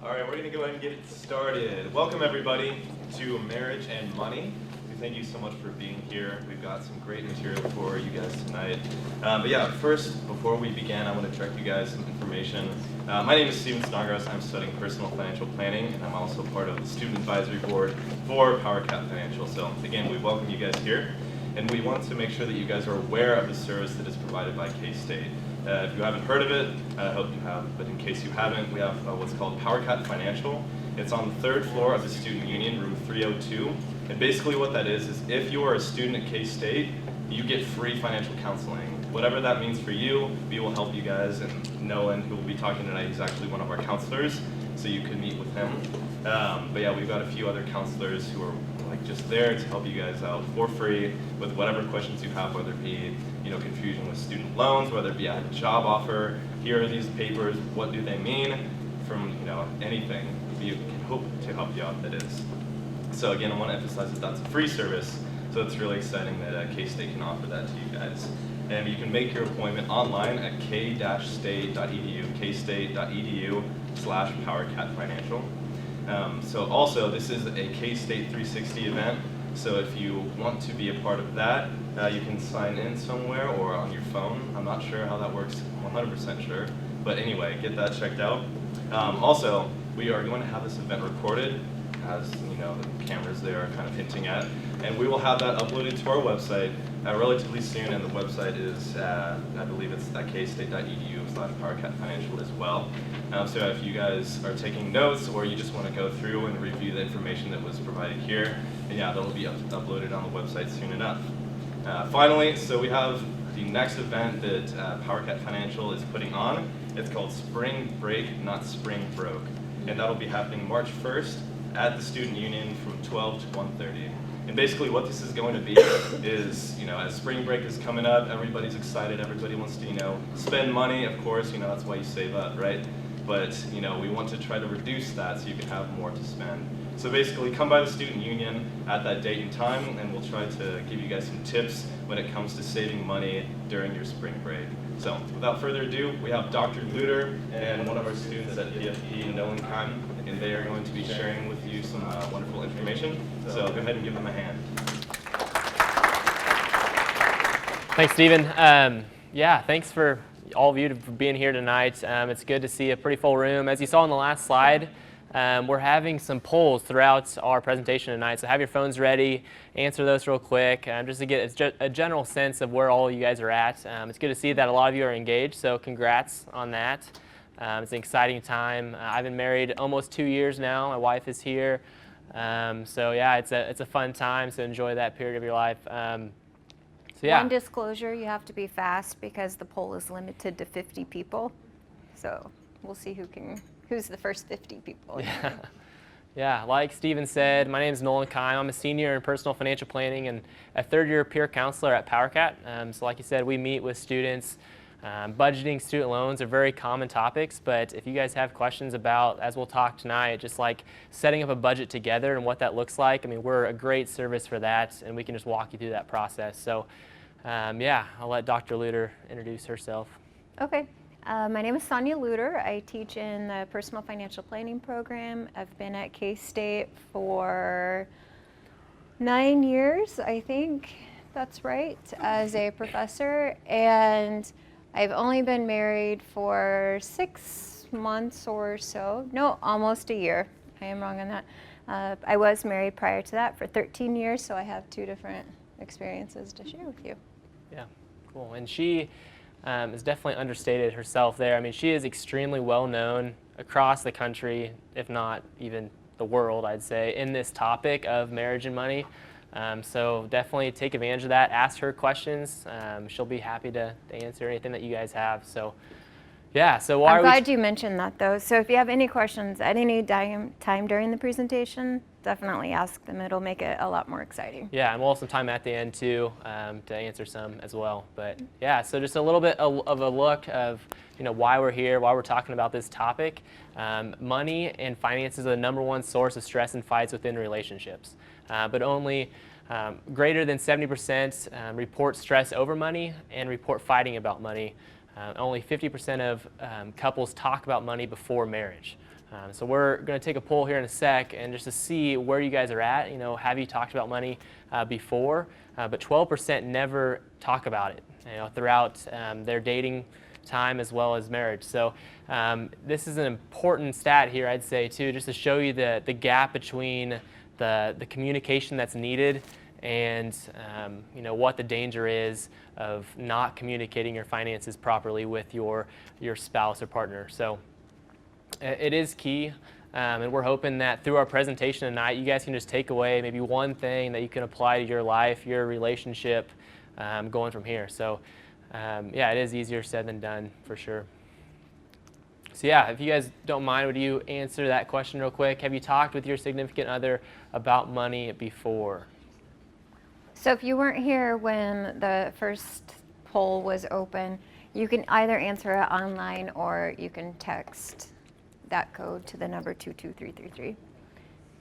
All right, we're going to go ahead and get it started. Welcome, everybody, to Marriage and Money. We thank you so much for being here. We've got some great material for you guys tonight. But yeah, first, before we begin, I want to direct you guys some information. My name is Steven Snodgrass. I'm studying personal financial planning, and I'm also part of the student advisory board for Powercat Financial. So again, we welcome you guys here, and we want to make sure that you guys are aware of the service that is provided by K-State. If you haven't heard of it, I hope you have, but in case you haven't, we have what's called Powercat Financial. It's on the third floor of the Student Union, room 302. And basically what that is if you are a student at K-State, you get free financial counseling. Whatever that means for you, we will help you guys, and Nolan, who will be talking tonight, is actually one of our counselors, so you can meet with him. But yeah, we've got a few other counselors who are just there to help you guys out for free with whatever questions you have, whether it be confusion with student loans, whether it be a job offer, here are these papers, what do they mean, from anything. We can hope to help you out, that is. So again, I want to emphasize that that's a free service, so it's really exciting that K-State can offer that to you guys. And you can make your appointment online at k-state.edu, kstate.edu/Powercat Financial. So also, this is a K-State 360 event, so if you want to be a part of that, you can sign in somewhere or on your phone. I'm not sure how that works, I'm 100% sure, but anyway, get that checked out. Also, we are going to have this event recorded, as the cameras there are kind of hinting at, and we will have that uploaded to our website relatively soon, and the website is, I believe it's at kstate.edu/Powercat Financial as well. So if you guys are taking notes or you just want to go through and review the information that was provided here, then yeah, that'll be uploaded on the website soon enough. Finally, so we have the next event that Powercat Financial is putting on. It's called Spring Break, Not Spring Broke, and that'll be happening March 1st at the Student Union from 12 to 1:30. And basically what this is going to be is, as spring break is coming up, everybody's excited, everybody wants to, spend money, of course, that's why you save up, right? But, we want to try to reduce that so you can have more to spend. So basically, come by the Student Union at that date and time, and we'll try to give you guys some tips when it comes to saving money during your spring break. So, without further ado, we have Dr. Luter and one of our students at PFP, Nolan Khan, and they are going to be sharing with you some wonderful information. So, go ahead and give them a hand. Thanks, Stephen. Yeah, thanks for all of you for being here tonight. It's good to see a pretty full room. As you saw on the last slide, we're having some polls throughout our presentation tonight, so have your phones ready, answer those real quick, just to get a general sense of where all you guys are at. It's good to see that a lot of you are engaged, so congrats on that. It's an exciting time. I've been married almost 2 years now. My wife is here. So yeah, it's a fun time, so enjoy that period of your life. So yeah. One disclosure, you have to be fast because the poll is limited to 50 people. So we'll see who's the first 50 people. Yeah. Yeah, like Stephen said, my name is Nolan Kime. I'm a senior in personal financial planning and a third-year peer counselor at Powercat. So like you said, we meet with students. Budgeting, student loans are very common topics, but if you guys have questions about, as we'll talk tonight, just like setting up a budget together and what that looks like, I mean, we're a great service for that, and we can just walk you through that process. So yeah, I'll let Dr. Luter introduce herself. Okay. My name is Sonia Luter. I teach in the personal financial planning program. I've been at K-State for 9 years, I think that's right, as a professor, and I've only been married for 6 months or so. No, almost a year. I am wrong on that. I was married prior to that for 13 years, so I have 2 different experiences to share with you. Yeah, cool. And she is definitely understated herself there. I mean, she is extremely well known across the country, if not even the world, I'd say, in this topic of marriage and money. So definitely take advantage of that. Ask her questions. She'll be happy to answer anything that you guys have. So yeah, so I'm glad you mentioned that, though. So if you have any questions at any time during the presentation, definitely ask them. It'll make it a lot more exciting. Yeah, and we'll have some time at the end, too, to answer some as well. But yeah, so just a little bit of a look of why we're here, why we're talking about this topic. Money and finances are the #1 source of stress and fights within relationships. But only greater than 70% report stress over money and report fighting about money. Only 50% of couples talk about money before marriage. So we're going to take a poll here in a sec and just to see where you guys are at. Have you talked about money before? But 12% never talk about it, throughout their dating time as well as marriage. So this is an important stat here, I'd say, too, just to show you the gap between the communication that's needed and what the danger is of not communicating your finances properly with your spouse or partner. So it is key, and we're hoping that through our presentation tonight, you guys can just take away maybe one thing that you can apply to your life, your relationship, going from here. So yeah, it is easier said than done for sure. So yeah, if you guys don't mind, would you answer that question real quick? Have you talked with your significant other about money before? So if you weren't here when the first poll was open, you can either answer it online or you can text that code to the number 22333.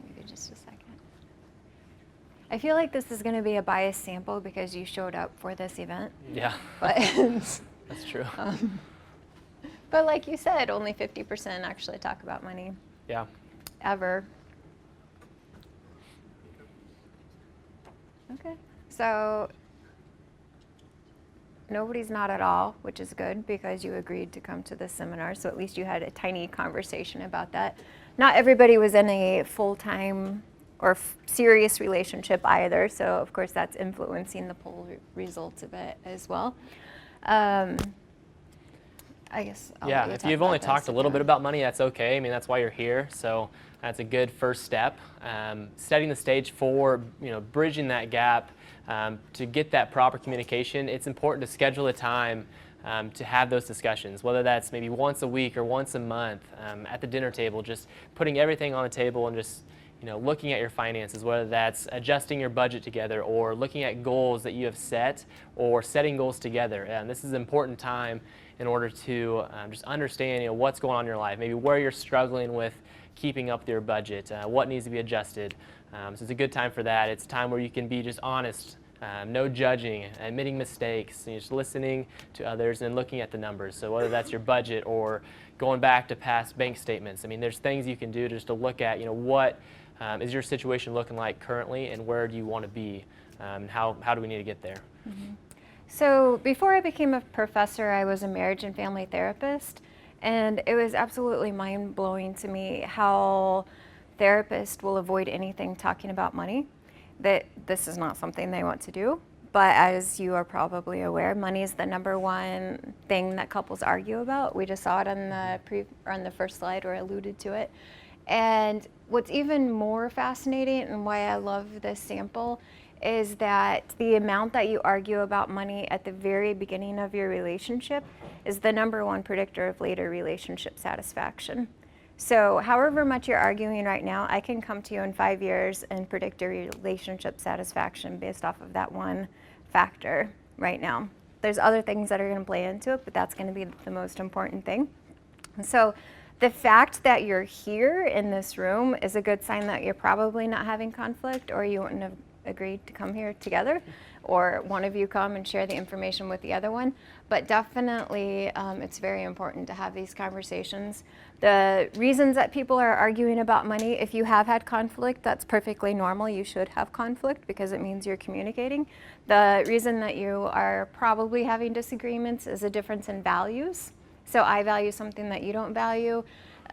Maybe just a second. I feel like this is going to be a biased sample because you showed up for this event. Yeah, But that's true. but like you said, only 50% actually talk about money Yeah. ever. Okay, so nobody's not at all, which is good because you agreed to come to this seminar, so at least you had a tiny conversation about that. Not everybody was in a full-time or serious relationship either, so of course that's influencing the poll results a bit as well. I guess I'll let you If talk you've only about talked this, a little yeah. bit about money, that's okay. I mean, that's why you're here. So that's a good first step. Setting the stage for bridging that gap to get that proper communication. It's important to schedule a time to have those discussions, whether that's maybe once a week or once a month at the dinner table, just putting everything on the table and just looking at your finances, whether that's adjusting your budget together or looking at goals that you have set or setting goals together. And this is an important time in order to just understand what's going on in your life, maybe where you're struggling with keeping up with your budget, what needs to be adjusted. So it's a good time for that. It's a time where you can be just honest, no judging, admitting mistakes, just listening to others and looking at the numbers. So whether that's your budget or going back to past bank statements, I mean, there's things you can do just to look at, what is your situation looking like currently and where do you want to be, and how do we need to get there? Mm-hmm. So before I became a professor, I was a marriage and family therapist, and it was absolutely mind-blowing to me how therapists will avoid anything talking about money, that this is not something they want to do. But as you are probably aware, money is the number one thing that couples argue about. We just saw it on the first slide, or alluded to it. And what's even more fascinating and why I love this sample is that the amount that you argue about money at the very beginning of your relationship is the number one predictor of later relationship satisfaction. So however much you're arguing right now, I can come to you in 5 years and predict your relationship satisfaction based off of that one factor right now. There's other things that are going to play into it, but that's going to be the most important thing. So the fact that you're here in this room is a good sign that you're probably not having conflict, or you wouldn't have agreed to come here together, or one of you come and share the information with the other one. But definitely it's very important to have these conversations. The reasons that people are arguing about money, if you have had conflict, that's perfectly normal. You should have conflict because it means you're communicating. The reason that you are probably having disagreements is a difference in values. So I value something that you don't value.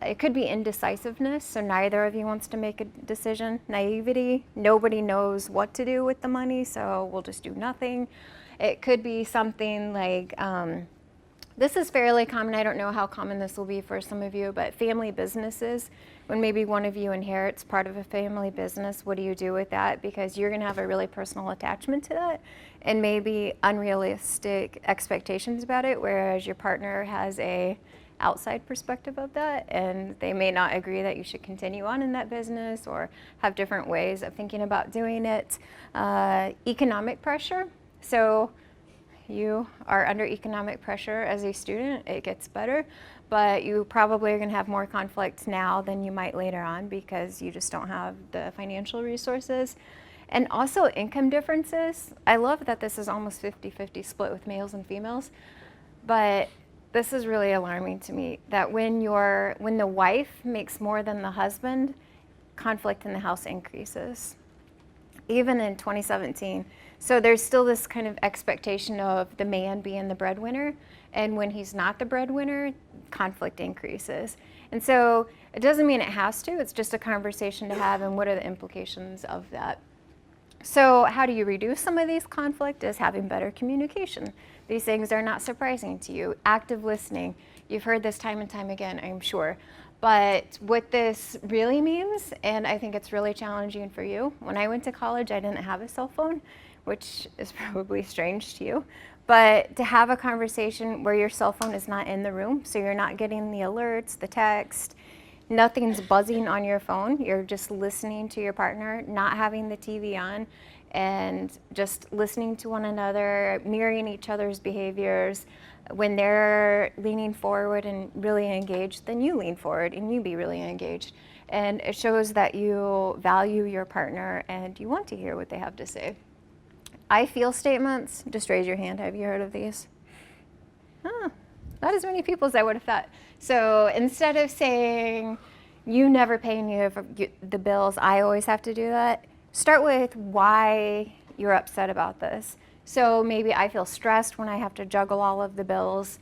It could be indecisiveness, so neither of you wants to make a decision. Naivety, nobody knows what to do with the money, so we'll just do nothing. It could be something like, this is fairly common, I don't know how common this will be for some of you, but family businesses, when maybe one of you inherits part of a family business, what do you do with that? Because you're gonna have a really personal attachment to that and maybe unrealistic expectations about it, whereas your partner has a outside perspective of that, and they may not agree that you should continue on in that business or have different ways of thinking about doing it. Economic pressure. So you are under economic pressure as a student, it gets better, but you probably are going to have more conflict now than you might later on because you just don't have the financial resources. And also income differences. I love that this is almost 50-50 split with males and females, but this is really alarming to me, that when the wife makes more than the husband, conflict in the house increases, even in 2017. So there's still this kind of expectation of the man being the breadwinner, and when he's not the breadwinner, conflict increases. And so it doesn't mean it has to, it's just a conversation to have, and what are the implications of that? So how do you reduce some of these conflict is having better communication. These things are not surprising to you. Active listening, you've heard this time and time again, I'm sure. But what this really means, and I think it's really challenging for you, when I went to college, I didn't have a cell phone, which is probably strange to you. But to have a conversation where your cell phone is not in the room, so you're not getting the alerts, the text, nothing's buzzing on your phone, you're just listening to your partner, not having the TV on, and just listening to one another, mirroring each other's behaviors. When they're leaning forward and really engaged, then you lean forward and you be really engaged. And it shows that you value your partner and you want to hear what they have to say. I feel statements, just raise your hand, have you heard of these? Not as many people as I would have thought. So instead of saying, you never pay me for the bills, I always have to do that, start with why you're upset about this. So maybe I feel stressed when I have to juggle all of the bills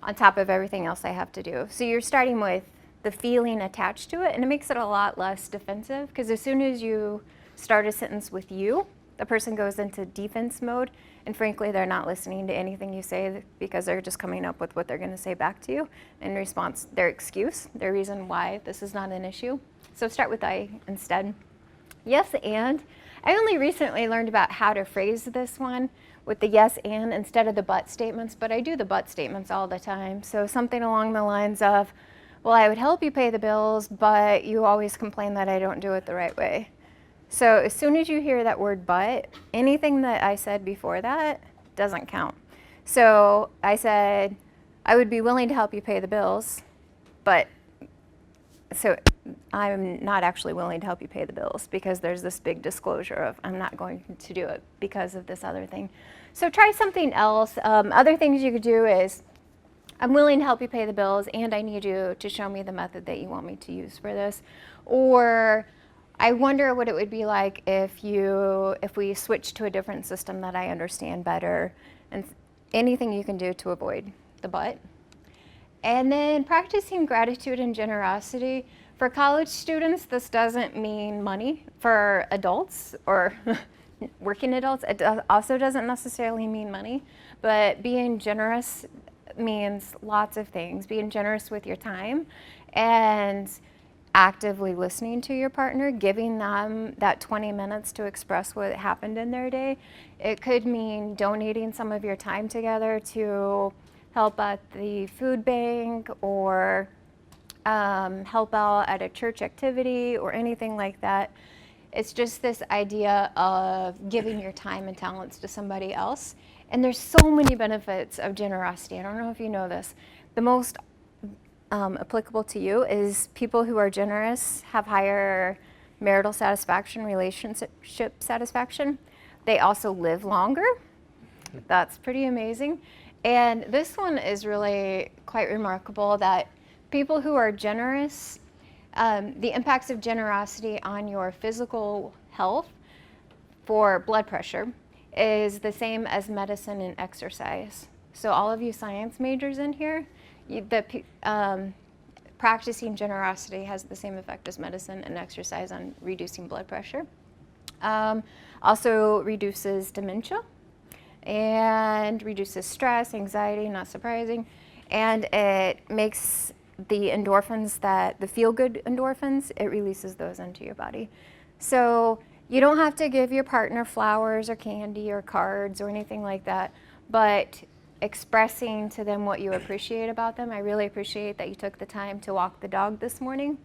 on top of everything else I have to do. So you're starting with the feeling attached to it, and it makes it a lot less defensive, because as soon as you start a sentence with you, the person goes into defense mode, and frankly, they're not listening to anything you say because they're just coming up with what they're going to say back to you in response, their excuse, their reason why this is not an issue. So start with I instead. Yes, and I only recently learned about how to phrase this one with the yes and instead of the but statements, but I do the but statements all the time. So something along the lines of, well, I would help you pay the bills, but you always complain that I don't do it the right way. So as soon as you hear that word but, anything that I said before that doesn't count. So I said, I would be willing to help you pay the bills, but so I'm not actually willing to help you pay the bills because there's this big disclosure of I'm not going to do it because of this other thing. So try something else. Other things you could do is, I'm willing to help you pay the bills and I need you to show me the method that you want me to use for this. Or I wonder what it would be like if we switched to a different system that I understand better, and anything you can do to avoid the but. And then practicing gratitude and generosity. For college students, this doesn't mean money. For adults or working adults, it also doesn't necessarily mean money, but being generous means lots of things. Being generous with your time and actively listening to your partner, giving them that 20 minutes to express what happened in their day. It could mean donating some of your time together to help at the food bank or help out at a church activity or anything like that. It's just this idea of giving your time and talents to somebody else. And there's so many benefits of generosity. I don't know if you know this. The most applicable to you is people who are generous have higher marital satisfaction, relationship satisfaction. They also live longer. That's pretty amazing. And this one is really quite remarkable, that people who are generous, the impacts of generosity on your physical health for blood pressure is the same as medicine and exercise. So all of you science majors in here, practicing generosity has the same effect as medicine and exercise on reducing blood pressure. Also reduces dementia and reduces stress, anxiety, not surprising, and it makes the endorphins, the feel-good endorphins, it releases those into your body. So you don't have to give your partner flowers or candy or cards or anything like that, but expressing to them what you appreciate about them. I really appreciate that you took the time to walk the dog this morning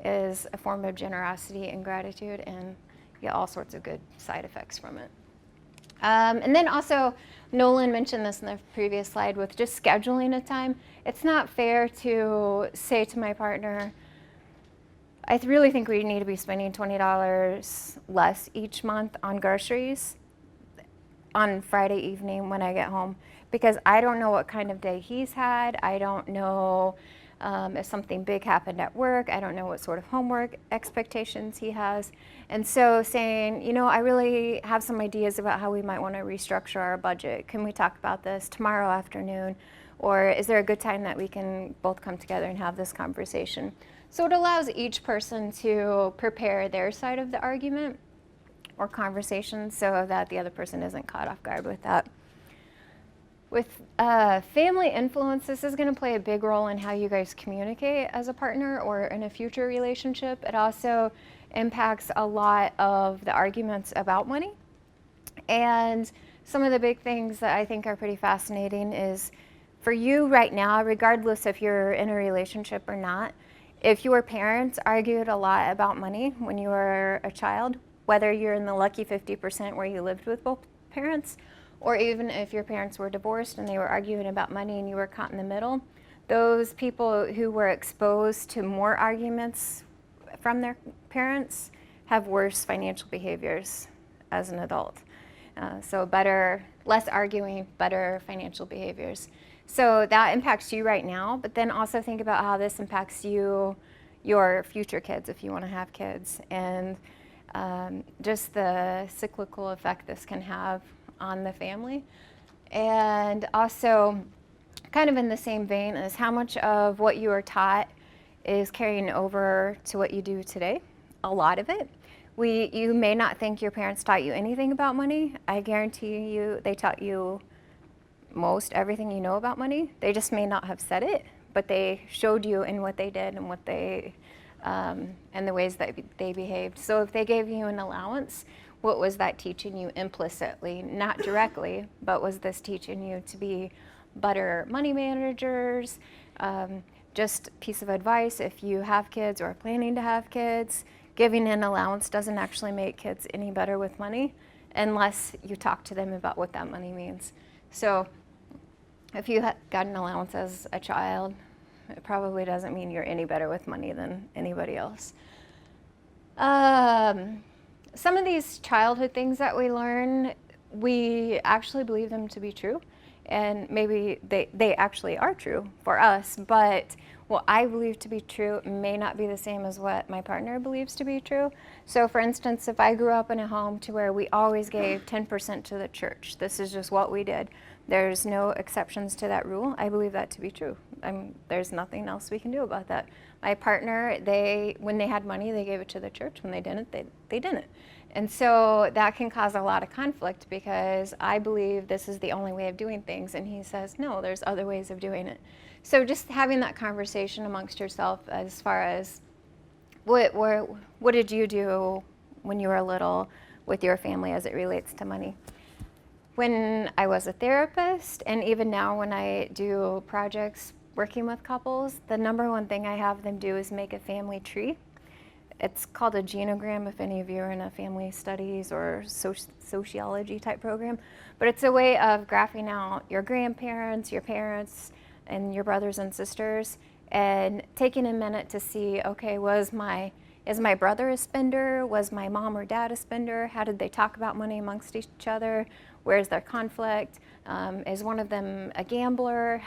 is a form of generosity and gratitude, and you get all sorts of good side effects from it. And then also, Nolan mentioned this in the previous slide with just scheduling a time. It's not fair to say to my partner, I really think we need to be spending $20 less each month on groceries on Friday evening when I get home, because I don't know what kind of day he's had. I don't know if something big happened at work. I don't know what sort of homework expectations he has. And so saying, you know, I really have some ideas about how we might want to restructure our budget. Can we talk about this tomorrow afternoon? Or is there a good time that we can both come together and have this conversation? So it allows each person to prepare their side of the argument or conversation so that the other person isn't caught off guard with that. With family influence, this is going to play a big role in how you guys communicate as a partner or in a future relationship. It also impacts a lot of the arguments about money. And some of the big things that I think are pretty fascinating is for you right now, regardless if you're in a relationship or not, if your parents argued a lot about money when you were a child, whether you're in the lucky 50% where you lived with both parents, or even if your parents were divorced and they were arguing about money and you were caught in the middle, those people who were exposed to more arguments from their parents have worse financial behaviors as an adult. So less arguing, better financial behaviors. So that impacts you right now, but then also think about how this impacts you, your future kids, if you want to have kids, and just the cyclical effect this can have on the family. And also, kind of in the same vein, is how much of what you were taught is carrying over to what you do today. A lot of it. You may not think your parents taught you anything about money. I guarantee you they taught you most everything you know about money. They just may not have said it, but they showed you in what they did and what they and the ways that they behaved. So if they gave you an allowance, what was that teaching you implicitly, not directly, but was this teaching you to be better money managers? Just a piece of advice, if you have kids or are planning to have kids, giving an allowance doesn't actually make kids any better with money unless you talk to them about what that money means. So if you got an allowance as a child, it probably doesn't mean you're any better with money than anybody else. Some of these childhood things that we learn, we actually believe them to be true. And maybe they actually are true for us, but what I believe to be true may not be the same as what my partner believes to be true. So for instance, if I grew up in a home to where we always gave 10% to the church, this is just what we did. There's no exceptions to that rule. I believe that to be true. There's nothing else we can do about that. My partner, when they had money, they gave it to the church. When they didn't, they didn't. And so that can cause a lot of conflict because I believe this is the only way of doing things. And he says, no, there's other ways of doing it. So just having that conversation amongst yourself as far as what did you do when you were little with your family as it relates to money? When I was a therapist, and even now when I do projects working with couples, the number one thing I have them do is make a family tree. It's called a genogram if any of you are in a family studies or sociology type program. But it's a way of graphing out your grandparents, your parents, and your brothers and sisters, and taking a minute to see, okay, is my brother a spender? Was my mom or dad a spender? How did they talk about money amongst each other? Where's their conflict? Is one of them a gambler?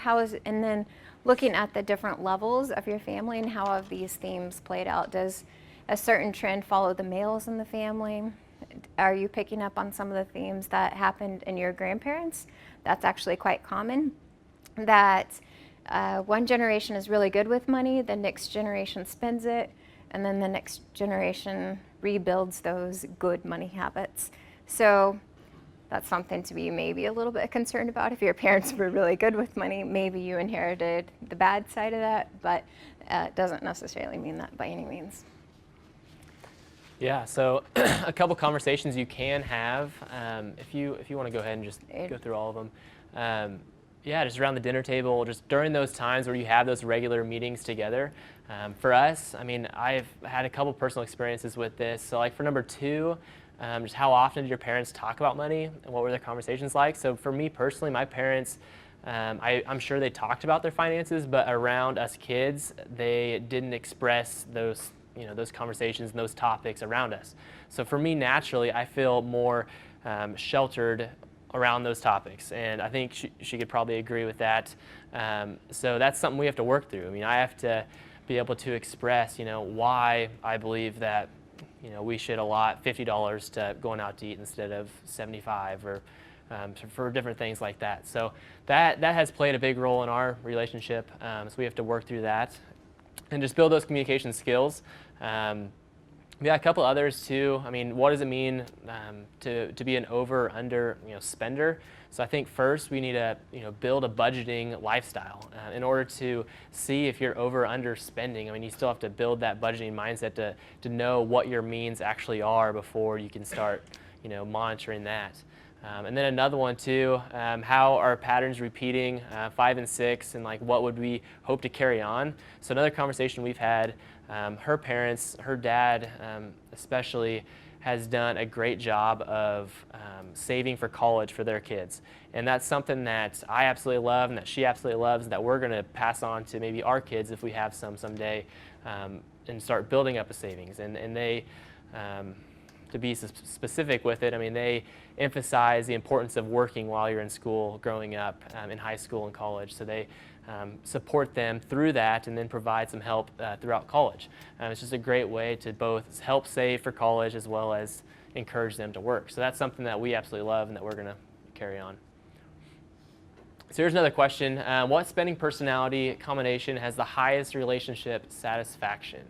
And then looking at the different levels of your family and how have these themes played out. Does a certain trend follow the males in the family? Are you picking up on some of the themes that happened in your grandparents? That's actually quite common. That one generation is really good with money, the next generation spends it, and then the next generation rebuilds those good money habits. So that's something to be maybe a little bit concerned about. If your parents were really good with money, maybe you inherited the bad side of that, but it doesn't necessarily mean that by any means. Yeah, so a couple conversations you can have if you want to go ahead and just go through all of them. Just around the dinner table, just during those times where you have those regular meetings together. For us, I've had a couple personal experiences with this. So like for number 2, just how often did your parents talk about money and what were their conversations like? So for me personally, my parents, I'm sure they talked about their finances, but around us kids, they didn't express those conversations and those topics around us. So for me, naturally, I feel more sheltered around those topics, and I think she could probably agree with that. So that's something we have to work through. I mean, I have to be able to express, why I believe that, we should allot $50 to going out to eat instead of 75, or for different things like that. So that has played a big role in our relationship. So we have to work through that and just build those communication skills. Yeah, a couple others too. I mean, what does it mean to be an over or under spender? So I think first we need to build a budgeting lifestyle in order to see if you're over or under spending. I mean, you still have to build that budgeting mindset to know what your means actually are before you can start monitoring that. And then another one too, how are patterns repeating 5 and 6, and like what would we hope to carry on? So another conversation we've had, her parents, her dad especially, has done a great job of saving for college for their kids. And that's something that I absolutely love and that she absolutely loves, and that we're going to pass on to maybe our kids if we have some someday, and start building up a savings. And they, to be specific with it, I mean, they emphasize the importance of working while you're in school, growing up in high school and college. So they support them through that and then provide some help throughout college. It's just a great way to both help save for college as well as encourage them to work. So that's something that we absolutely love and that we're going to carry on. So here's another question. What spending personality combination has the highest relationship satisfaction?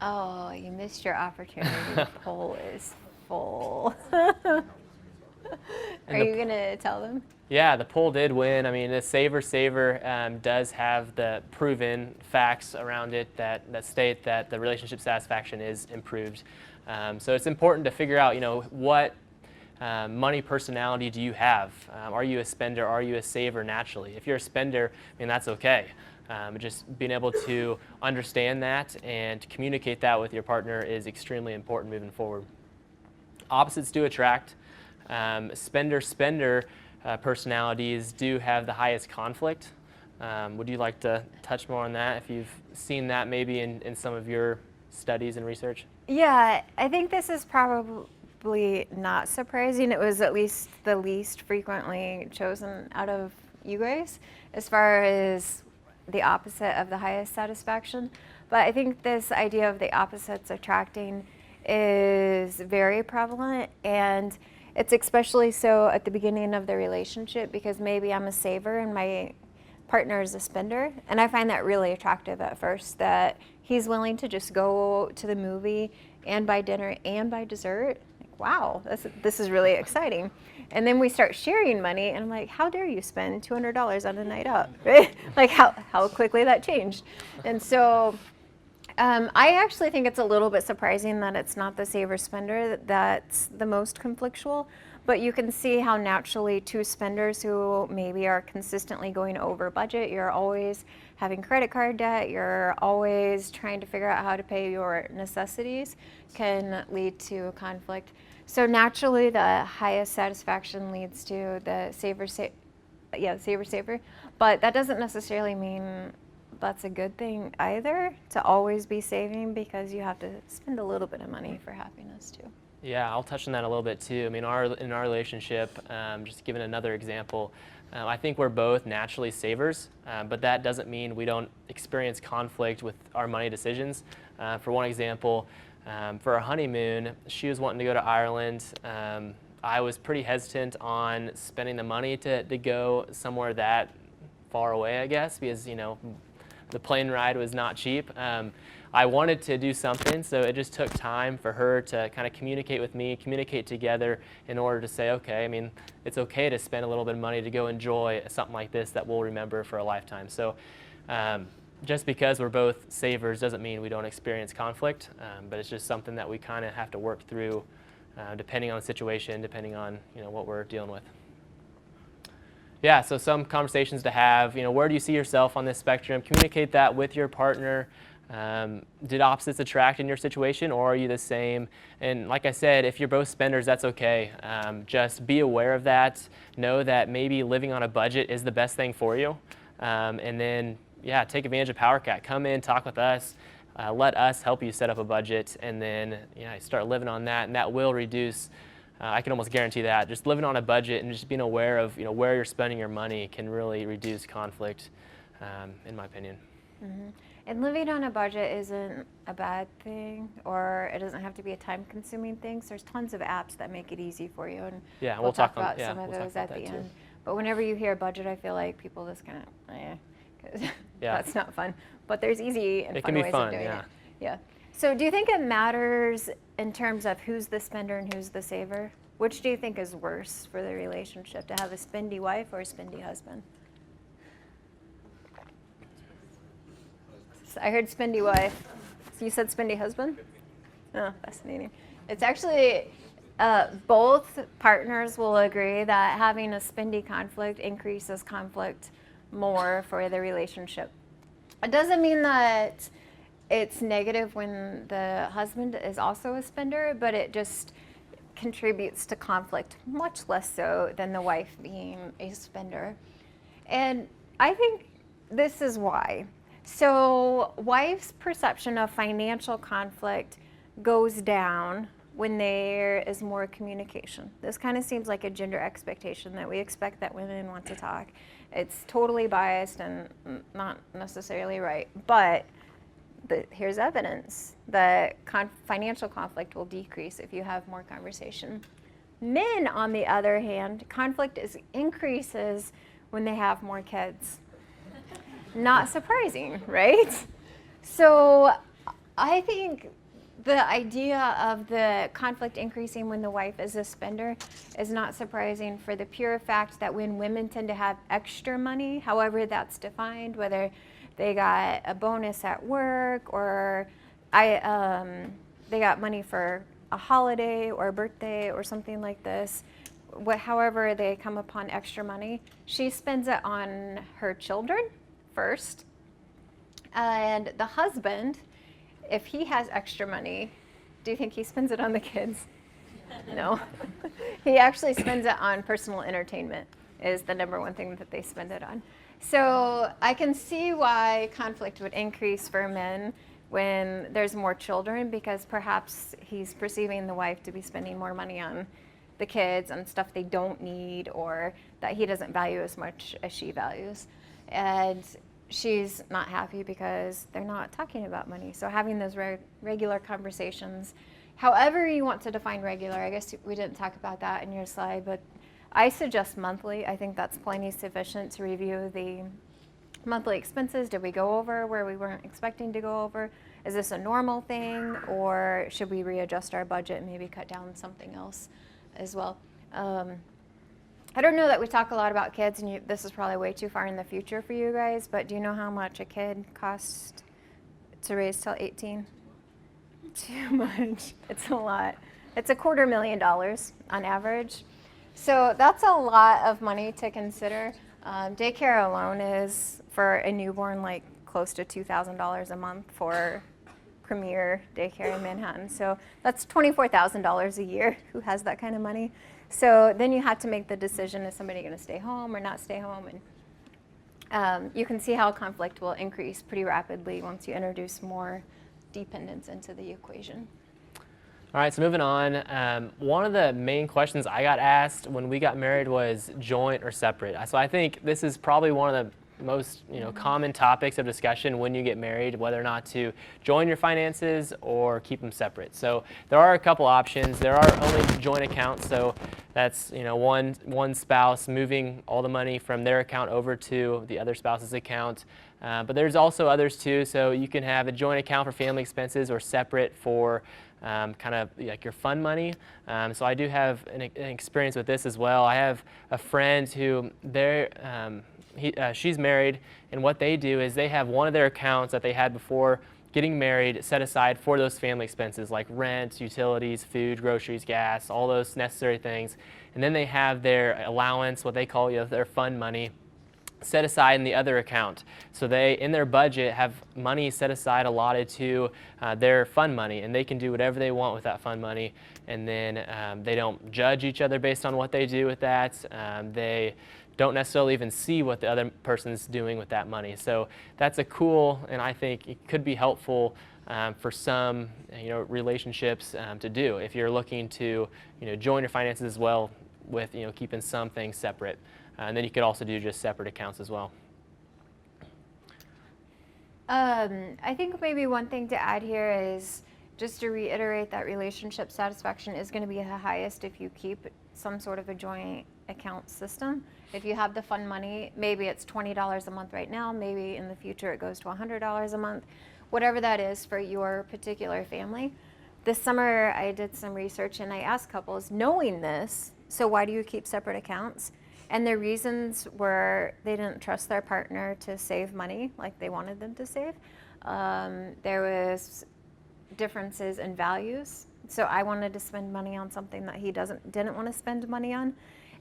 Oh, you missed your opportunity. The poll is full. Are you going to tell them? Yeah, the poll did win. I mean, the Saver does have the proven facts around it that state that the relationship satisfaction is improved. So it's important to figure out, what money personality do you have? Are you a spender? Are you a saver naturally? If you're a spender, I mean, that's okay. Just being able to understand that and communicate that with your partner is extremely important moving forward. Opposites do attract. Spender personalities do have the highest conflict. Would you like to touch more on that if you've seen that maybe in some of your studies and research? Yeah, I think this is probably not surprising. It was at least the least frequently chosen out of you guys as far as the opposite of the highest satisfaction. But I think this idea of the opposites attracting is very prevalent, and it's especially so at the beginning of the relationship, because maybe I'm a saver and my partner is a spender, and I find that really attractive at first, that he's willing to just go to the movie and buy dinner and buy dessert. Like, wow, this is really exciting. And then we start sharing money, and I'm like, how dare you spend $200 on a night out, right? Like how quickly that changed. And so I actually think it's a little bit surprising that it's not the saver spender that's the most conflictual, but you can see how naturally two spenders who maybe are consistently going over budget, you're always having credit card debt, you're always trying to figure out how to pay your necessities, can lead to conflict. So naturally, the highest satisfaction leads to the saver, but that doesn't necessarily mean that's a good thing either, to always be saving, because you have to spend a little bit of money for happiness too. Yeah, I'll touch on that a little bit too. I mean, in our relationship, just giving another example, I think we're both naturally savers, but that doesn't mean we don't experience conflict with our money decisions. For one example, for our honeymoon, she was wanting to go to Ireland. I was pretty hesitant on spending the money to go somewhere that far away, I guess, because, the plane ride was not cheap. I wanted to do something, so it just took time for her to kind of communicate with me, communicate together in order to say, okay, I mean, it's okay to spend a little bit of money to go enjoy something like this that we'll remember for a lifetime. So just because we're both savers doesn't mean we don't experience conflict, but it's just something that we kind of have to work through depending on the situation, depending on what we're dealing with. Yeah, so some conversations to have, where do you see yourself on this spectrum? Communicate that with your partner. Did opposites attract in your situation, or are you the same? And like I said, if you're both spenders, that's okay. Just be aware of that. Know that maybe living on a budget is the best thing for you. And then, yeah, take advantage of Powercat. Come in, talk with us. Let us help you set up a budget, and then start living on that, and that will reduce. I can almost guarantee that just living on a budget and just being aware of where you're spending your money can really reduce conflict, in my opinion. Mm-hmm. And living on a budget isn't a bad thing, or it doesn't have to be a time-consuming thing. So there's tons of apps that make it easy for you, and Yeah, we'll talk about yeah, some of we'll talk those about at the that too. end. But whenever you hear budget, I feel like people just kind of, 'cause Yeah. that's not fun. But there's easy and It fun can be ways fun, of doing yeah. it. Yeah. So do you think it matters in terms of who's the spender and who's the saver? Which do you think is worse for the relationship, to have a spendy wife or a spendy husband? I heard spendy wife. So you said spendy husband? Oh, fascinating. It's actually, both partners will agree that having a spendy conflict increases conflict more for the relationship. It doesn't mean that it's negative when the husband is also a spender, but it just contributes to conflict much less so than the wife being a spender. And I think this is why. So wife's perception of financial conflict goes down when there is more communication. This kind of seems like a gender expectation that we expect that women want to talk. It's totally biased and not necessarily right, but here's evidence that financial conflict will decrease if you have more conversation. Men, on the other hand, conflict increases when they have more kids. Not surprising, right? So I think the idea of the conflict increasing when the wife is a spender is not surprising, for the pure fact that when women tend to have extra money, however that's defined, whether they got a bonus at work or they got money for a holiday or a birthday or something like this, however they come upon extra money, she spends it on her children first. And the husband, if he has extra money, do you think he spends it on the kids? No. He actually spends it on personal entertainment, is the number one thing that they spend it on. So I can see why conflict would increase for men when there's more children, because perhaps he's perceiving the wife to be spending more money on the kids and stuff they don't need, or that he doesn't value as much as she values. And she's not happy because they're not talking about money. So having those regular conversations, however you want to define regular, I guess we didn't talk about that in your slide, but I suggest monthly. I think that's plenty sufficient to review the monthly expenses. Did we go over where we weren't expecting to go over? Is this a normal thing, or should we readjust our budget and maybe cut down something else as well? I don't know that we talk a lot about kids, and this is probably way too far in the future for you guys, but do you know how much a kid costs to raise till 18? Too much. It's a lot. It's $250,000 on average. So that's a lot of money to consider. Daycare alone is, for a newborn, like close to $2,000 a month for premier daycare in Manhattan. So that's $24,000 a year. Who has that kind of money? So then you have to make the decision, is somebody going to stay home or not stay home? And you can see how conflict will increase pretty rapidly once you introduce more dependence into the equation. All right, so moving on. One of the main questions I got asked when we got married was joint or separate. So I think this is probably one of the most common topics of discussion when you get married, whether or not to join your finances or keep them separate. So there are a couple options. There are only joint accounts, so that's one spouse moving all the money from their account over to the other spouse's account. But there's also others too. So you can have a joint account for family expenses or separate for kind of like your fun money. So I do have an experience with this as well. I have a friend who she's married, and what they do is they have one of their accounts that they had before getting married set aside for those family expenses like rent, utilities, food, groceries, gas, all those necessary things. And then they have their allowance, what they call their fun money. set aside in the other account. So they, in their budget, have money set aside allotted to their fund money, and they can do whatever they want with that fund money. And then they don't judge each other based on what they do with that. They don't necessarily even see what the other person's doing with that money. So that's a cool, and I think it could be helpful for some relationships to do if you're looking to join your finances as well with keeping some things separate. And then you could also do just separate accounts as well. I think maybe one thing to add here is just to reiterate that relationship satisfaction is going to be the highest if you keep some sort of a joint account system. If you have the fund money, maybe it's $20 a month right now, maybe in the future it goes to $100 a month, whatever that is for your particular family. This summer I did some research and I asked couples, knowing this, so why do you keep separate accounts? And their reasons were they didn't trust their partner to save money like they wanted them to save. There was differences in values. So I wanted to spend money on something that he didn't want to spend money on.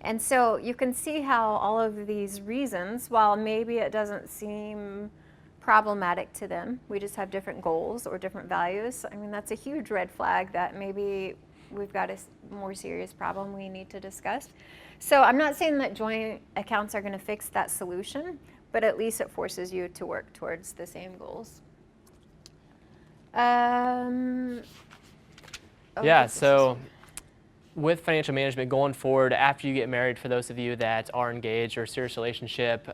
And so you can see how all of these reasons, while maybe it doesn't seem problematic to them, we just have different goals or different values. I mean, that's a huge red flag that maybe we've got a more serious problem we need to discuss. So I'm not saying that joint accounts are going to fix that solution, but at least it forces you to work towards the same goals. So with financial management going forward, after you get married, for those of you that are engaged or a serious relationship,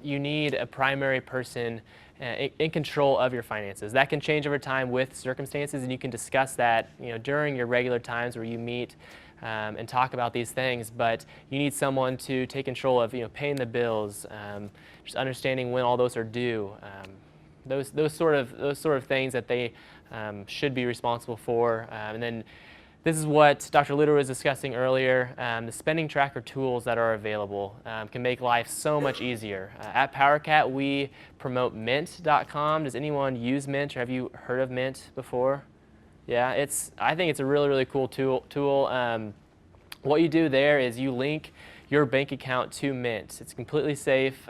you need a primary person in control of your finances. That can change over time with circumstances, and you can discuss that during your regular times where you meet and talk about these things. But you need someone to take control of paying the bills, just understanding when all those are due, those sort of things that they should be responsible for. And then this is what Dr. Luder was discussing earlier. The spending tracker tools that are available can make life so much easier. At Powercat, we promote Mint.com. Does anyone use Mint, or have you heard of Mint before? Yeah, I think it's a really, really cool tool. What you do there is you link your bank account to Mint. It's completely safe.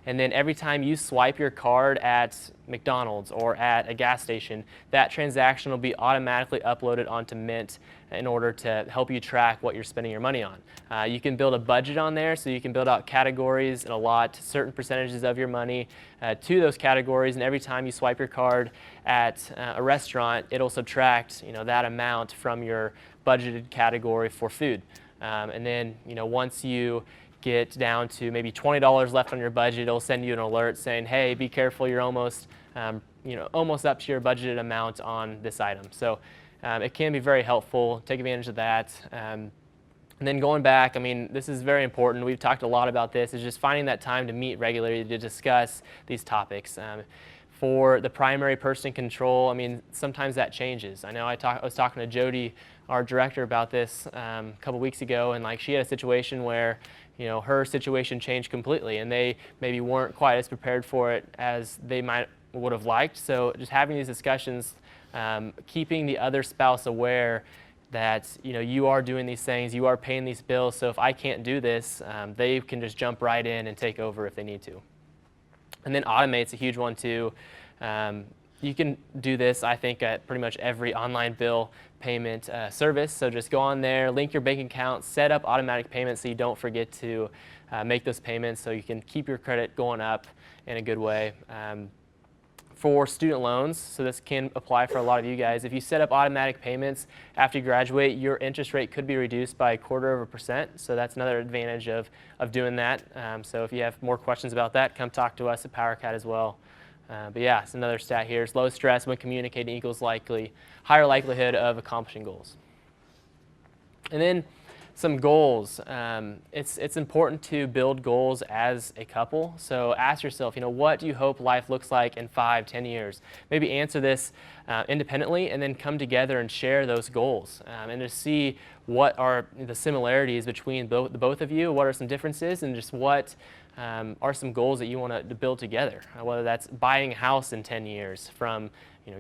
And then every time you swipe your card at McDonald's or at a gas station, that transaction will be automatically uploaded onto Mint in order to help you track what you're spending your money on. You can build a budget on there, so you can build out categories and allot certain percentages of your money to those categories. And every time you swipe your card at a restaurant, it'll subtract that amount from your budgeted category for food. And then once you get down to maybe $20 left on your budget, it'll send you an alert saying, hey, be careful, you're almost up to your budgeted amount on this item. So it can be very helpful. Take advantage of that. And then going back, I mean, this is very important. We've talked a lot about this, is just finding that time to meet regularly to discuss these topics. For the primary person control, I mean, sometimes that changes. I know I was talking to Jody, our director, about this a couple weeks ago, and she had a situation where her situation changed completely, and they maybe weren't quite as prepared for it as they would have liked. So just having these discussions, keeping the other spouse aware that you are doing these things, you are paying these bills. So if I can't do this, they can just jump right in and take over if they need to. And then automate's a huge one too. You can do this, I think, at pretty much every online bill payment service. So just go on there, link your bank account, set up automatic payments so you don't forget to make those payments, so you can keep your credit going up in a good way. For student loans, so this can apply for a lot of you guys, if you set up automatic payments after you graduate, your interest rate could be reduced by 0.25%. So that's another advantage of doing that. So if you have more questions about that, come talk to us at Powercat as well. But yeah, it's another stat here. It's low stress when communicating equals higher likelihood of accomplishing goals. And then some goals. It's important to build goals as a couple. So ask yourself, what do you hope life looks like in 5, 10 years? Maybe answer this independently, and then come together and share those goals, and to see what are the similarities between the both of you, what are some differences, and just what are some goals that you want to build together, whether that's buying a house in 10 years from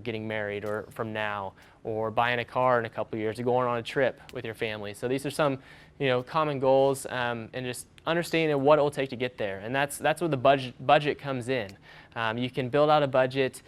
getting married or from now, or buying a car in a couple years, or going on a trip with your family. So these are some, common goals, and just understanding what it will take to get there. And that's where the budget comes in. You can build out a budget.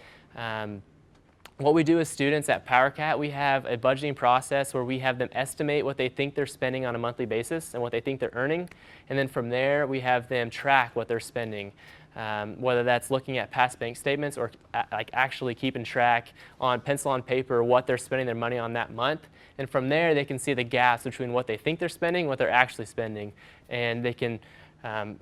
What we do as students at Powercat, we have a budgeting process where we have them estimate what they think they're spending on a monthly basis and what they think they're earning. And then from there, we have them track what they're spending, whether that's looking at past bank statements or actually keeping track on pencil on paper what they're spending their money on that month. And from there, they can see the gaps between what they think they're spending and what they're actually spending. And they can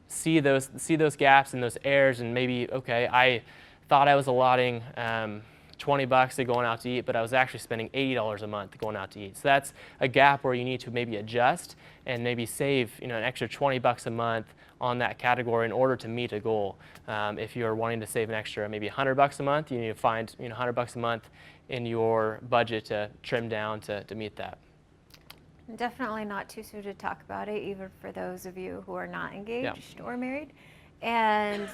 see those gaps and those errors, and maybe, okay, I thought I was allotting $20 to going out to eat, but I was actually spending $80 a month going out to eat. So that's a gap where you need to maybe adjust and maybe save an extra $20 a month on that category in order to meet a goal. If you're wanting to save an extra maybe $100 a month, you need to find $100 a month in your budget to trim down to meet that. Definitely not too soon to talk about it, even for those of you who are not engaged or married. And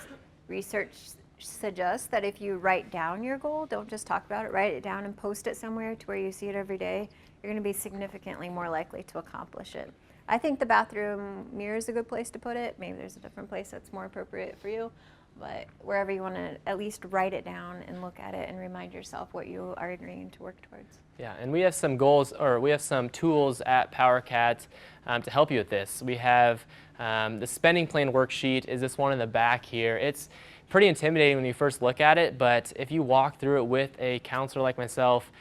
research suggests that if you write down your goal, don't just talk about it, write it down and post it somewhere to where you see it every day, you're going to be significantly more likely to accomplish it. I think the bathroom mirror is a good place to put it. Maybe there's a different place that's more appropriate for you, but wherever you want to at least write it down and look at it and remind yourself what you are agreeing to work towards. Yeah, and we have some goals, or we have some tools at Powercat to help you with this. We have the spending plan worksheet is this one in the back here. It's pretty intimidating when you first look at it, but if you walk through it with a counselor like myself,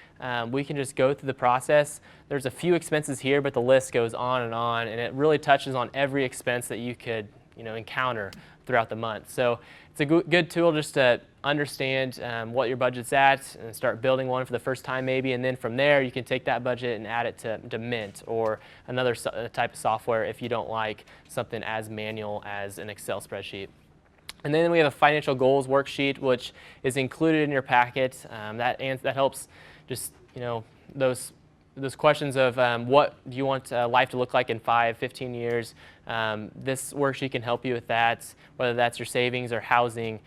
we can just go through the process. There's a few expenses here, but the list goes on, and it really touches on every expense that you could encounter throughout the month. So it's a good tool just to understand what your budget's at and start building one for the first time maybe, and then from there you can take that budget and add it to Mint or another type of software if you don't like something as manual as an Excel spreadsheet. And then we have a financial goals worksheet, which is included in your packet. That helps just, those questions of what do you want life to look like in 5, 15 years. This worksheet can help you with that, whether that's your savings or housing.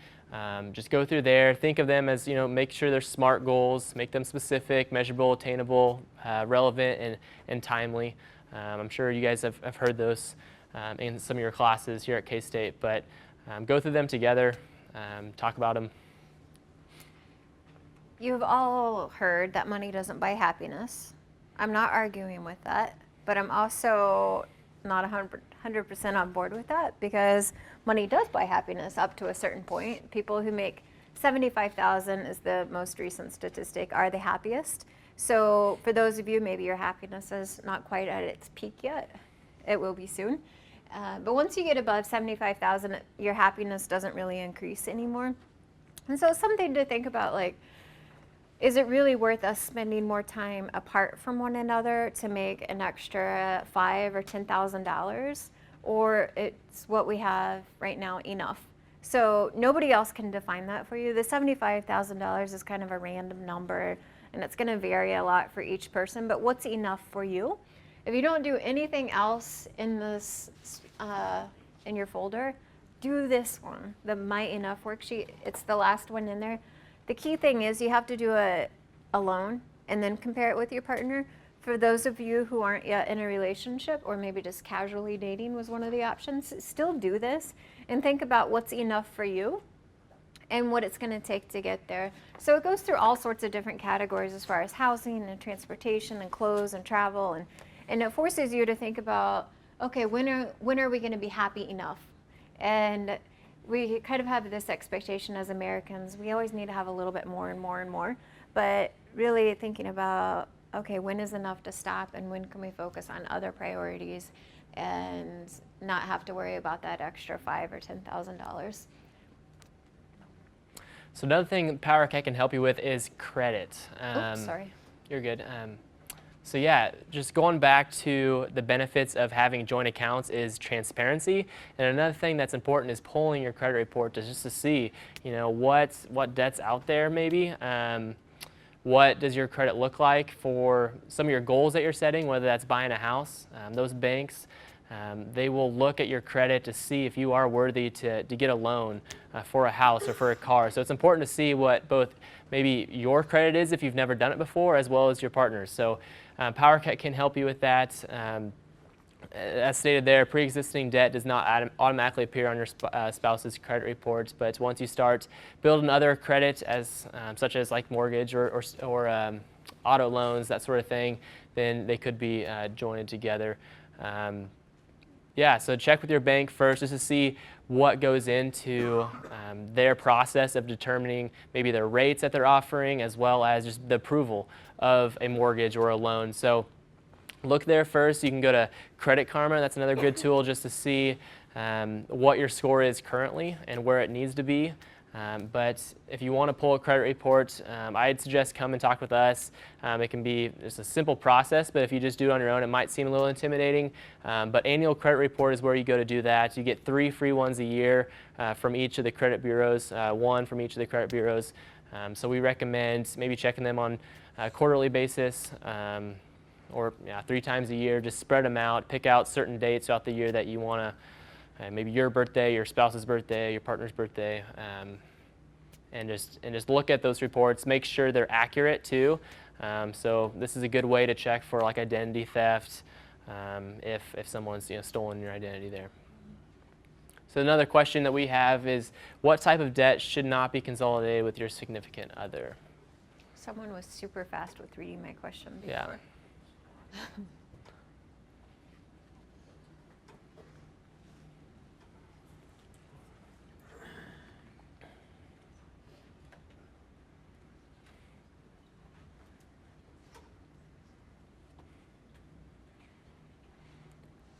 Just go through there. Think of them as, make sure they're SMART goals, make them specific, measurable, attainable, relevant, and timely. I'm sure you guys have heard those in some of your classes here at K-State, but go through them together, talk about them. You've all heard that money doesn't buy happiness. I'm not arguing with that, but I'm also not 100% on board with that, because money does buy happiness up to a certain point. People who make $75,000 is the most recent statistic are the happiest. So for those of you, maybe your happiness is not quite at its peak yet. It will be soon. But once you get above 75,000, your happiness doesn't really increase anymore. And so it's something to think about, like, is it really worth us spending more time apart from one another to make an extra $5,000 or $10,000, or it's what we have right now enough? So nobody else can define that for you. The $75,000 is kind of a random number, and it's going to vary a lot for each person. But what's enough for you? If you don't do anything else in this in your folder, do this one, the My Enough worksheet. It's the last one in there. The key thing is you have to do it alone and then compare it with your partner. For those of you who aren't yet in a relationship, or maybe just casually dating was one of the options, still do this and think about what's enough for you and what it's going to take to get there. So it goes through all sorts of different categories as far as housing and transportation and clothes and travel, and it forces you to think about, okay, when are we going to be happy enough? And we kind of have this expectation as Americans, we always need to have a little bit more and more and more, but really thinking about, okay, when is enough to stop, and when can we focus on other priorities and not have to worry about that extra $5,000 or $10,000. So another thing Powercat can help you with is credit. Oops, sorry. You're good. So yeah, just going back to the benefits of having joint accounts is transparency. And another thing that's important is pulling your credit report just to see, what debt's out there maybe. What does your credit look like for some of your goals that you're setting, whether that's buying a house, those banks. They will look at your credit to see if you are worthy to get a loan for a house or for a car. So it's important to see what both maybe your credit is if you've never done it before, as well as your partner's. So Powercat can help you with that. As stated there, pre-existing debt does not automatically appear on your spouse's credit reports, but once you start building other credit, such as like mortgage or auto loans, that sort of thing, then they could be joined together. So check with your bank first just to see what goes into their process of determining maybe their rates that they're offering, as well as just the approval of a mortgage or a loan. So look there first. You can go to Credit Karma. That's another good tool just to see what your score is currently and where it needs to be. But if you want to pull a credit report, I'd suggest come and talk with us. It can be just a simple process, but if you just do it on your own, it might seem a little intimidating. But annual credit report is where you go to do that. You get 3 free ones a year from each of the credit bureaus, 1 from each of the credit bureaus. So we recommend maybe checking them on a quarterly basis. Or 3 times a year. Just spread them out. Pick out certain dates throughout the year that you want to, maybe your birthday, your spouse's birthday, your partner's birthday, and just look at those reports. Make sure they're accurate too. So this is a good way to check for like identity theft if someone's stolen your identity there. So another question that we have is, what type of debt should not be consolidated with your significant other? Someone was super fast with reading my question before. Yeah.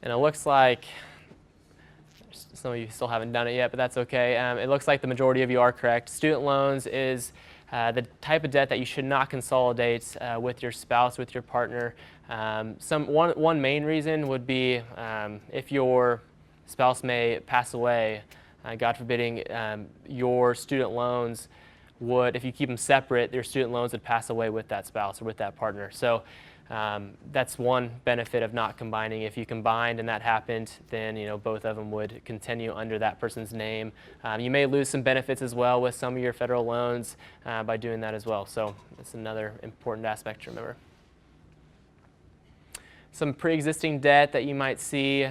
And it looks like some of you still haven't done it yet, but that's okay. It looks like the majority of you are correct. Student loans is the type of debt that you should not consolidate with your spouse, with your partner. One main reason would be if your spouse may pass away, God forbidding, your student loans would, if you keep them separate, your student loans would pass away with that spouse or with that partner. So that's one benefit of not combining. If you combined and that happened, then both of them would continue under that person's name. You may lose some benefits as well with some of your federal loans by doing that as well. So that's another important aspect to remember. Some pre-existing debt that you might see,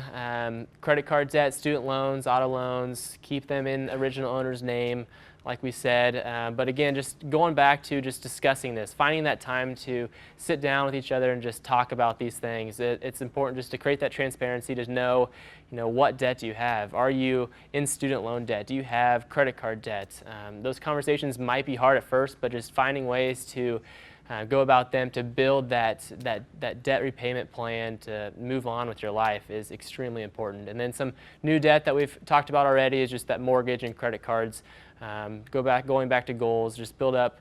credit card debt, student loans, auto loans, keep them in original owner's name, like we said. But again, just going back to just discussing this, finding that time to sit down with each other and just talk about these things. It's important just to create that transparency, to know, what debt do you have? Are you in student loan debt? Do you have credit card debt? Those conversations might be hard at first, but just finding ways to go about them to build that debt repayment plan to move on with your life is extremely important. And then some new debt that we've talked about already is just that mortgage and credit cards. Going back to goals, just build up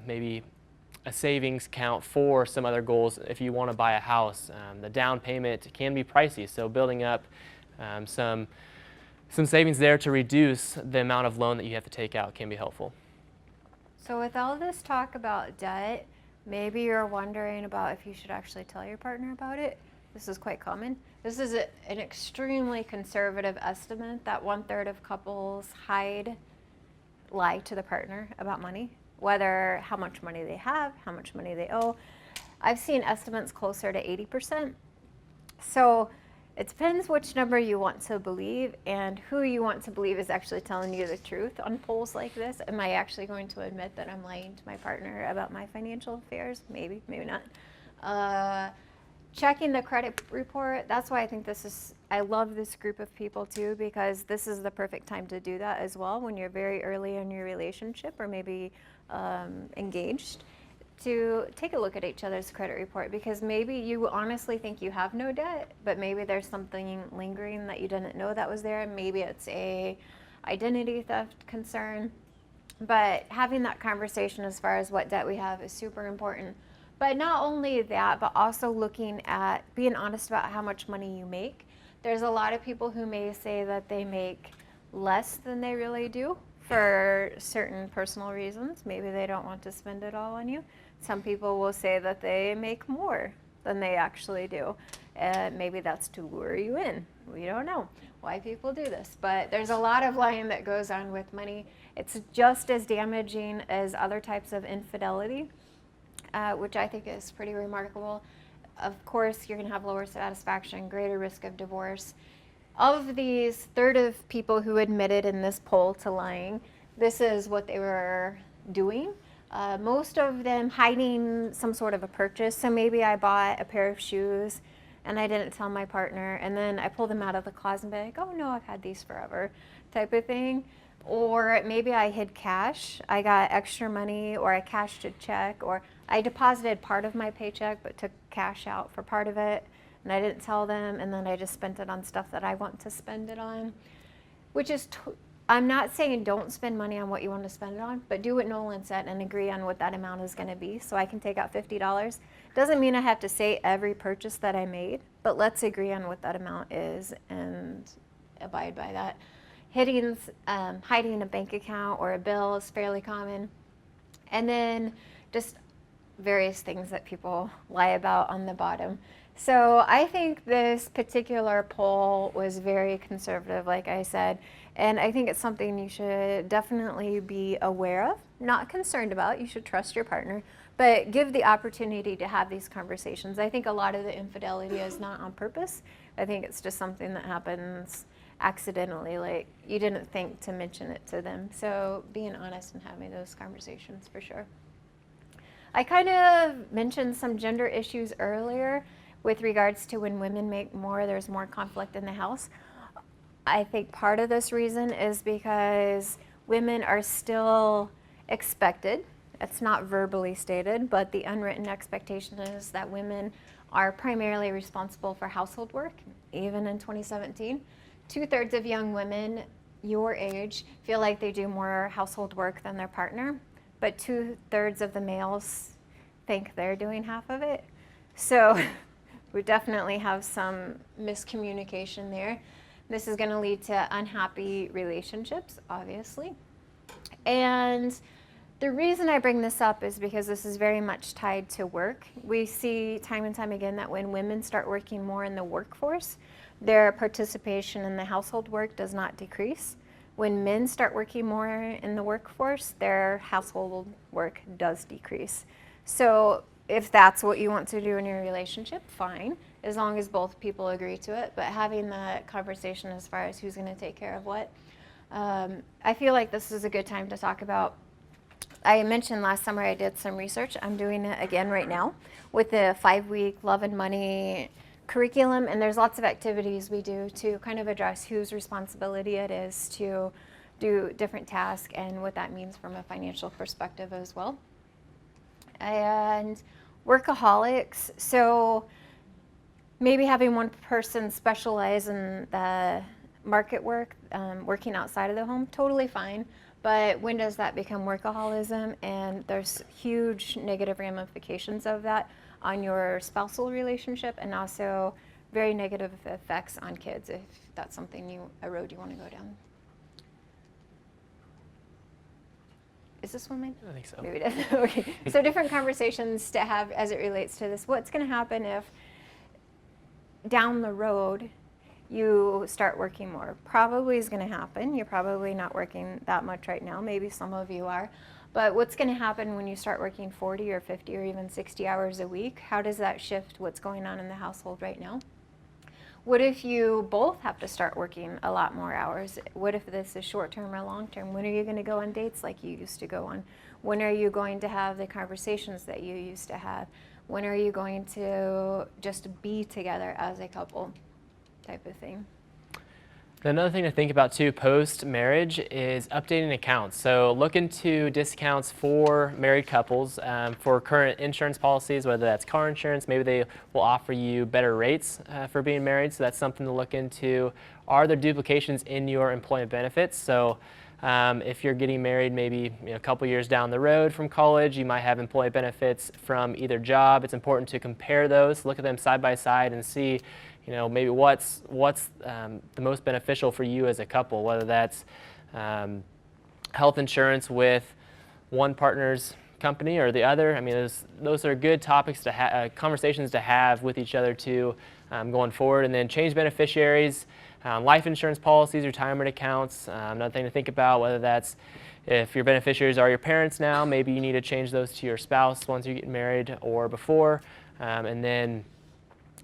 maybe a savings account for some other goals. If you want to buy a house, the down payment can be pricey, so building up some savings there to reduce the amount of loan that you have to take out can be helpful. So with all this talk about debt, maybe you're wondering about if you should actually tell your partner about it. This is quite common. This is an extremely conservative estimate that 1/3 of couples lie to the partner about money, whether how much money they have, how much money they owe. I've seen estimates closer to 80%. So it depends which number you want to believe and who you want to believe is actually telling you the truth on polls like this. Am I actually going to admit that I'm lying to my partner about my financial affairs? Maybe, maybe not. Checking the credit report, that's why I think I love this group of people too, because this is the perfect time to do that as well when you're very early in your relationship or maybe engaged, to take a look at each other's credit report, because maybe you honestly think you have no debt, but maybe there's something lingering that you didn't know that was there. Maybe it's a identity theft concern. But having that conversation as far as what debt we have is super important. But not only that, but also looking at being honest about how much money you make. There's a lot of people who may say that they make less than they really do for certain personal reasons. Maybe they don't want to spend it all on you. Some people will say that they make more than they actually do. Maybe that's to lure you in. We don't know why people do this, but there's a lot of lying that goes on with money. It's just as damaging as other types of infidelity, which I think is pretty remarkable. Of course, you're going to have lower satisfaction, greater risk of divorce. Of these, third of people who admitted in this poll to lying, this is what they were doing. Most of them hiding some sort of a purchase. So maybe I bought a pair of shoes and I didn't tell my partner, and then I pulled them out of the closet and be like, oh no, I've had these forever, type of thing. Or maybe I hid cash. I got extra money, or I cashed a check, or I deposited part of my paycheck but took cash out for part of it, and I didn't tell them, and then I just spent it on stuff that I want to spend it on. Which is, I'm not saying don't spend money on what you want to spend it on, but do what Nolan said and agree on what that amount is going to be. So I can take out $50. Doesn't mean I have to say every purchase that I made, but let's agree on what that amount is and abide by that. Hiding a bank account or a bill is fairly common. And then just various things that people lie about on the bottom. So I think this particular poll was very conservative, like I said, and I think it's something you should definitely be aware of, not concerned about. You should trust your partner, but give the opportunity to have these conversations. I think a lot of the infidelity is not on purpose. I think it's just something that happens accidentally, like you didn't think to mention it to them. So being honest and having those conversations for sure. I kind of mentioned some gender issues earlier with regards to when women make more, there's more conflict in the house. I think part of this reason is because women are still expected, it's not verbally stated, but the unwritten expectation is that women are primarily responsible for household work, even in 2017. 2/3 of young women your age feel like they do more household work than their partner, but 2/3 of the males think they're doing half of it. So we definitely have some miscommunication there. This is going to lead to unhappy relationships, obviously. And the reason I bring this up is because this is very much tied to work. We see time and time again that when women start working more in the workforce, their participation in the household work does not decrease. When men start working more in the workforce, their household work does decrease. So if that's what you want to do in your relationship, fine, as long as both people agree to it. But having that conversation as far as who's going to take care of what, I feel like this is a good time to talk about. I mentioned last summer I did some research. I'm doing it again right now with the 5-week Love and Money curriculum, and there's lots of activities we do to kind of address whose responsibility it is to do different tasks and what that means from a financial perspective as well. And workaholics, so maybe having one person specialize in the market work, working outside of the home, totally fine. But when does that become workaholism? And there's huge negative ramifications of that on your spousal relationship, and also very negative effects on kids if that's a road you want to go down. Is this one mine? I think so. Maybe it is. Okay. So different conversations to have as it relates to this. What's going to happen if down the road you start working more? Probably is going to happen. You're probably not working that much right now. Maybe some of you are. But what's going to happen when you start working 40 or 50 or even 60 hours a week? How does that shift what's going on in the household right now? What if you both have to start working a lot more hours? What if this is short-term or long-term? When are you going to go on dates like you used to go on? When are you going to have the conversations that you used to have? When are you going to just be together as a couple, type of thing? Another thing to think about too post-marriage is updating accounts. So look into discounts for married couples for current insurance policies, whether that's car insurance. Maybe they will offer you better rates for being married, so that's something to look into. Are there duplications in your employment benefits? So if you're getting married maybe a couple years down the road from college, you might have employee benefits from either job. It's important to compare those, look at them side by side and see maybe what's the most beneficial for you as a couple, whether that's health insurance with one partner's company or the other. I mean, those are good topics to conversations to have with each other too, going forward. And then change beneficiaries, life insurance policies, retirement accounts. Another thing to think about, whether that's if your beneficiaries are your parents now, maybe you need to change those to your spouse once you get married or before. And then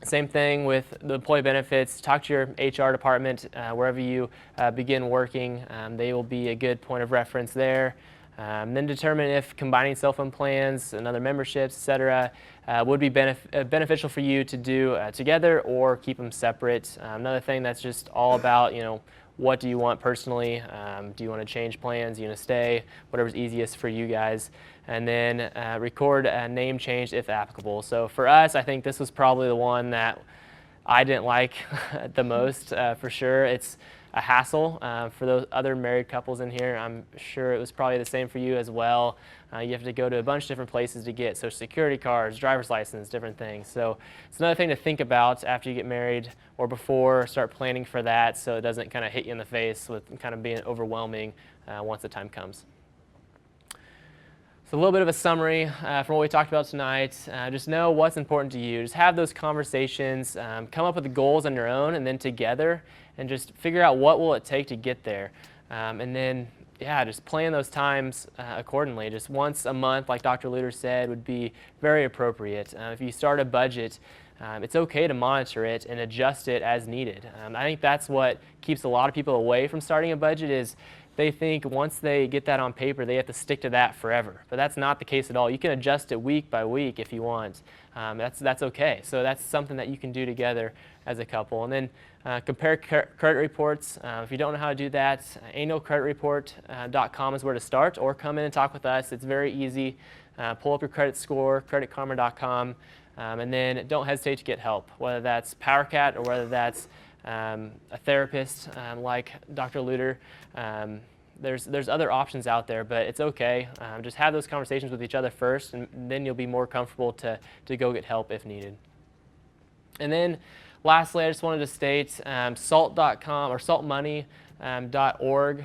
same thing with the employee benefits. Talk to your HR department wherever you begin working. They will be a good point of reference there. Then determine if combining cell phone plans and other memberships, etc., would be beneficial for you to do together or keep them separate. Another thing that's just all about, what do you want personally? Do you want to change plans? Do you want to stay? Whatever's easiest for you guys. And then record a name change if applicable. So for us, I think this was probably the one that I didn't like the most, for sure. It's a hassle for those other married couples in here. I'm sure it was probably the same for you as well. You have to go to a bunch of different places to get Social Security cards, driver's license, different things. So it's another thing to think about after you get married or before. Start planning for that so it doesn't kind of hit you in the face with kind of being overwhelming once the time comes. So a little bit of a summary from what we talked about tonight. Just know what's important to you. Just have those conversations. Come up with the goals on your own and then together, and just figure out what will it take to get there. And then, just plan those times accordingly. Just once a month, like Dr. Luter said, would be very appropriate. If you start a budget, it's okay to monitor it and adjust it as needed. I think that's what keeps a lot of people away from starting a budget is they think once they get that on paper, they have to stick to that forever. But that's not the case at all. You can adjust it week by week if you want. That's okay. So that's something that you can do together as a couple. And then compare credit reports. If you don't know how to do that, annualcreditreport.com is where to start, or come in and talk with us. It's very easy. Pull up your credit score, creditkarma.com, and then don't hesitate to get help, whether that's Powercat or whether that's a therapist like Dr. Luter. There's other options out there, but it's okay. Just have those conversations with each other first, and then you'll be more comfortable to go get help if needed. And then lastly, I just wanted to state salt.com or saltmoney.org.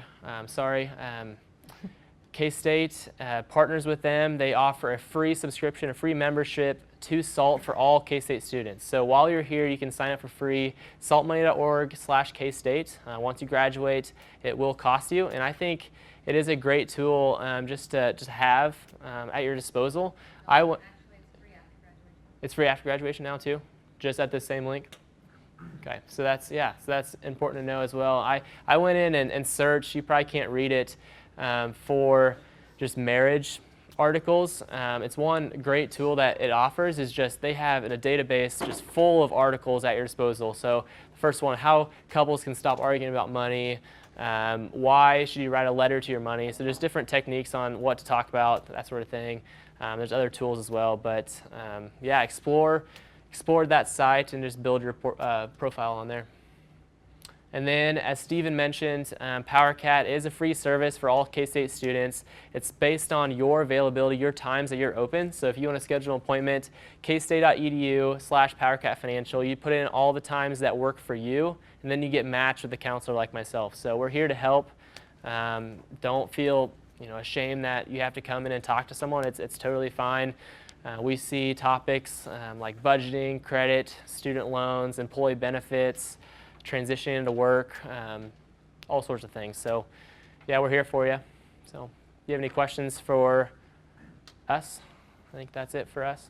K-State partners with them. They offer a free subscription, a free membership to SALT for all K-State students. So while you're here, you can sign up for free, saltmoney.org/K-State. Once you graduate, it will cost you, and I think it is a great tool just to have at your disposal. It's free after graduation now too, just at this same link. Okay, so that's important to know as well. I went in and searched. You probably can't read it for just marriage articles. It's one great tool that it offers is just they have in a database just full of articles at your disposal. So the first one, how couples can stop arguing about money. Why should you write a letter to your money? So just different techniques on what to talk about, that sort of thing. There's other tools as well, but explore that site and just build your profile on there. And then, as Stephen mentioned, Powercat is a free service for all K-State students. It's based on your availability, your times that you're open. So if you want to schedule an appointment, kstate.edu/Powercat Financial, you put in all the times that work for you, and then you get matched with a counselor like myself. So we're here to help. Don't feel ashamed that you have to come in and talk to someone. It's totally fine. We see topics like budgeting, credit, student loans, employee benefits, transitioning into work, all sorts of things. So we're here for you. So if you have any questions for us, I think that's it for us.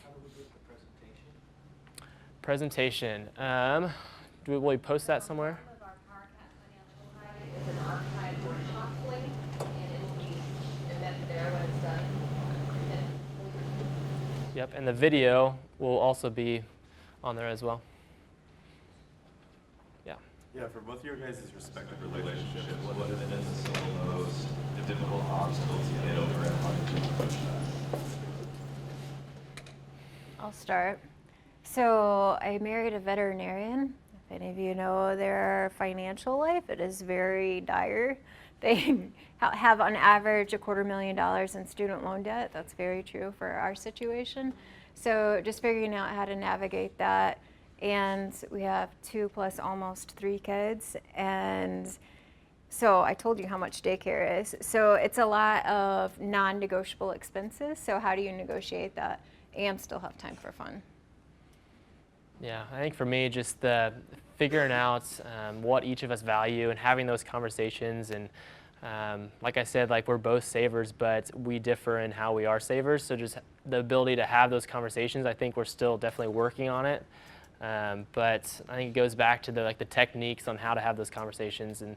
How do we get the presentation? Presentation. Will we post that somewhere? Some of our Powercat Financial Guide is an archived workshop link, and it will be embedded there when it's done. Yep, and the video will also be on there as well. Yeah, for both your guys' respective relationships, what have been some of the most difficult obstacles you get over and how did you approach that? I'll start. So I married a veterinarian. If any of you know their financial life, it is very dire. They have on average $250,000 in student loan debt. That's very true for our situation. So just figuring out how to navigate that. And we have 2 plus almost 3 kids. And So I told you how much daycare is. So it's a lot of non-negotiable expenses. So how do you negotiate that and still have time for fun? Yeah, I think for me, just the figuring out what each of us value and having those conversations. And like I said, like we're both savers, but we differ in how we are savers. So just the ability to have those conversations, I think we're still definitely working on it. But I think it goes back to the techniques on how to have those conversations, and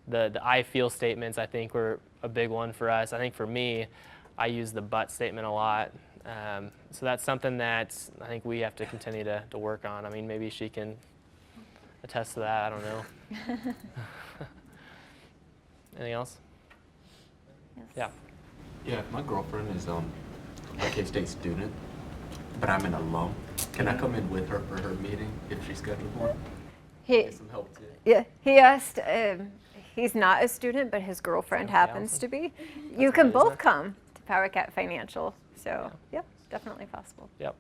the I feel statements I think were a big one for us. I think for me, I use the but statement a lot. So that's something that I think we have to continue to work on. I mean, maybe she can attest to that. I don't know. Anything else? Yes. Yeah. Yeah, my girlfriend is a K-State student, but I'm an alum. Can I come in with her for her meeting if she's scheduled one? Get some help too. Yeah, he asked, he's not a student, but his girlfriend Okay, happens awesome. to be. You That's can great, both isn't it? come to Powercat Financial. So, yep, definitely possible. Yep.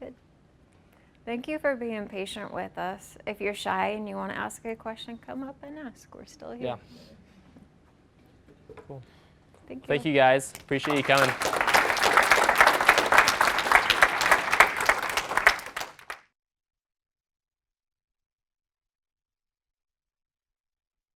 Good. Thank you for being patient with us. If you're shy and you want to ask a question, come up and ask. We're still here. Yeah. Cool. Thank you. Thank you guys. Appreciate you coming.